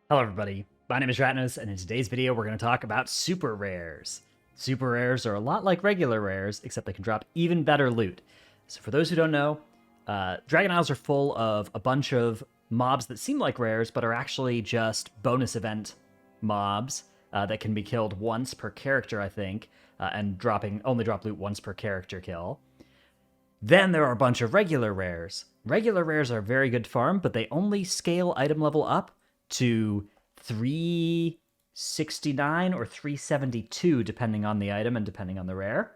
Hello everybody, my name is Ratnos, and in today's video we're going to talk about super rares. Super rares are a lot like regular rares, except they can drop even better loot. So for those who don't know, Dragon Isles are full of a bunch of mobs that seem like rares, but are actually just bonus event mobs that can be killed once per character, I think, and only drop loot once per character kill. Then there are a bunch of regular rares. Regular rares are very good to farm, but they only scale item level up to 369 or 372, depending on the item and depending on the rare.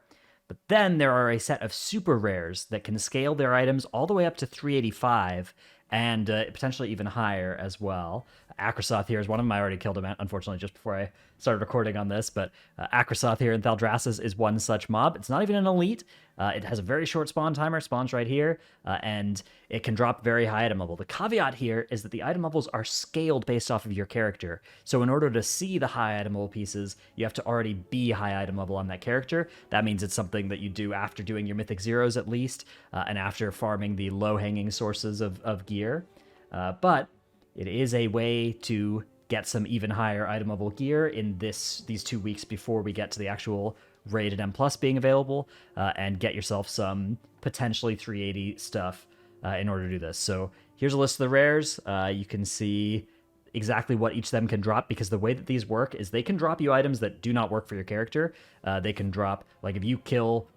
But then there are a set of super rares that can scale their items all the way up to 385 and potentially even higher as well. Akrasoth here is one of them. I already killed him, unfortunately, just before I started recording on this. But Akrasoth here in Thaldraszus is one such mob. It's not even an elite. It has a very short spawn timer, spawns right here, and it can drop very high item level. The caveat here is that the item levels are scaled based off of your character. So in order to see the high item level pieces, you have to already be high item level on that character. That means it's something that you do after doing your Mythic Zeros at least, and after farming the low-hanging sources of gear. But it is a way to get some even higher item level gear in these 2 weeks before we get to the actual rated M Plus being available, and get yourself some potentially 380 stuff in order to do this. So here's a list of the rares. You can see exactly what each of them can drop, because the way that these work is they can drop you items that do not work for your character. They can drop, like if you kill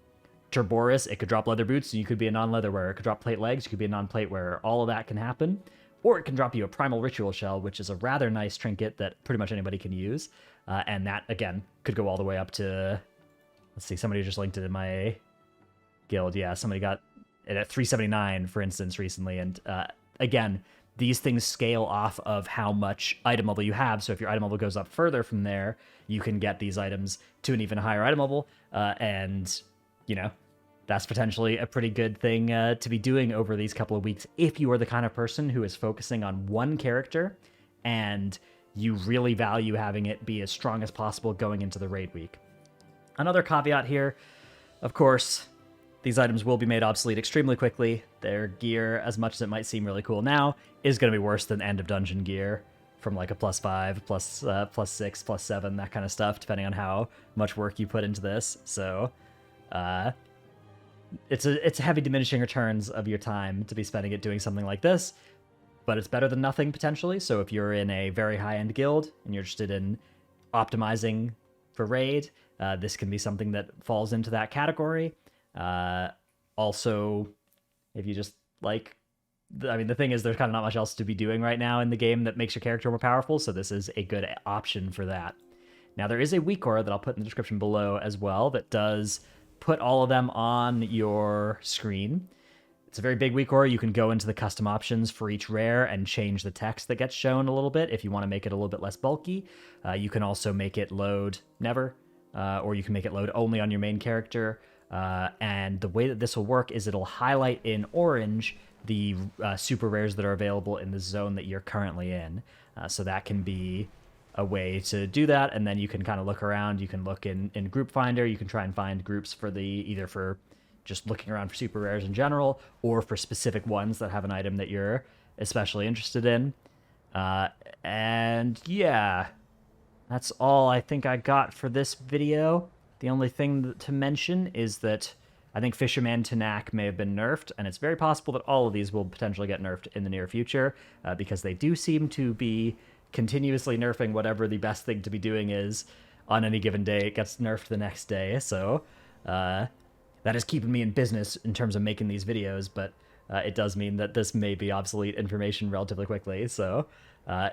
Turboris, it could drop leather boots, and you could be a non-leather wearer. It could drop plate legs, you could be a non-plate wearer. All of that can happen. Or it can drop you a Primal Ritual Shell, which is a rather nice trinket that pretty much anybody can use. And that, again, could go all the way up to... Let's see, somebody just linked it in my guild. Yeah, somebody got it at 379, for instance, recently. And again, these things scale off of how much item level you have. So if your item level goes up further from there, you can get these items to an even higher item level. And, you know, that's potentially a pretty good thing to be doing over these couple of weeks if you are the kind of person who is focusing on one character and you really value having it be as strong as possible going into the raid week. Another caveat here, of course, these items will be made obsolete extremely quickly. Their gear, as much as it might seem really cool now, is going to be worse than end of dungeon gear from like a +5, +6, +7, that kind of stuff, depending on how much work you put into this. So, it's a heavy diminishing returns of your time to be spending it doing something like this, but it's better than nothing potentially. So if you're in a very high-end guild and you're interested in optimizing for raid, this can be something that falls into that category. Also, if you just like, I mean, the thing is, there's kind of not much else to be doing right now in the game that makes your character more powerful, so this is a good option for that. Now, there is a weak aura that I'll put in the description below as well that does put all of them on your screen. It's a very big weak aura. You can go into the custom options for each rare and change the text that gets shown a little bit if you want to make it a little bit less bulky. You can also make it load never, or you can make it load only on your main character. And the way that this will work is it'll highlight in orange the super rares that are available in the zone that you're currently in. So that can be a way to do that, and then you can kind of look around. You can look in Group Finder. You can try and find groups for either for just looking around for super rares in general, or for specific ones that have an item that you're especially interested in. And yeah, that's all I think I got for this video. The only thing to mention is that I think Fisherman Tanak may have been nerfed, and it's very possible that all of these will potentially get nerfed in the near future, because they do seem to be continuously nerfing whatever the best thing to be doing is on any given day. It gets nerfed the next day, so that is keeping me in business in terms of making these videos, but it does mean that this may be obsolete information relatively quickly. So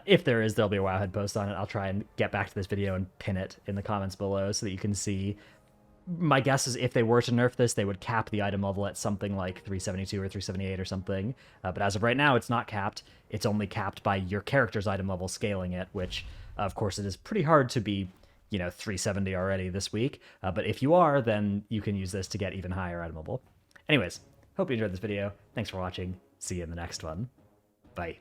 if there is, there'll be a Wowhead post on it. I'll try and get back to this video and pin it in the comments below so that you can see. My guess is if they were to nerf this, they would cap the item level at something like 372 or 378 or something. But as of right now, it's not capped. It's only capped by your character's item level scaling it, which, of course, it is pretty hard to be, 370 already this week. But if you are, then you can use this to get even higher item level. Anyways, hope you enjoyed this video. Thanks for watching. See you in the next one. Bye.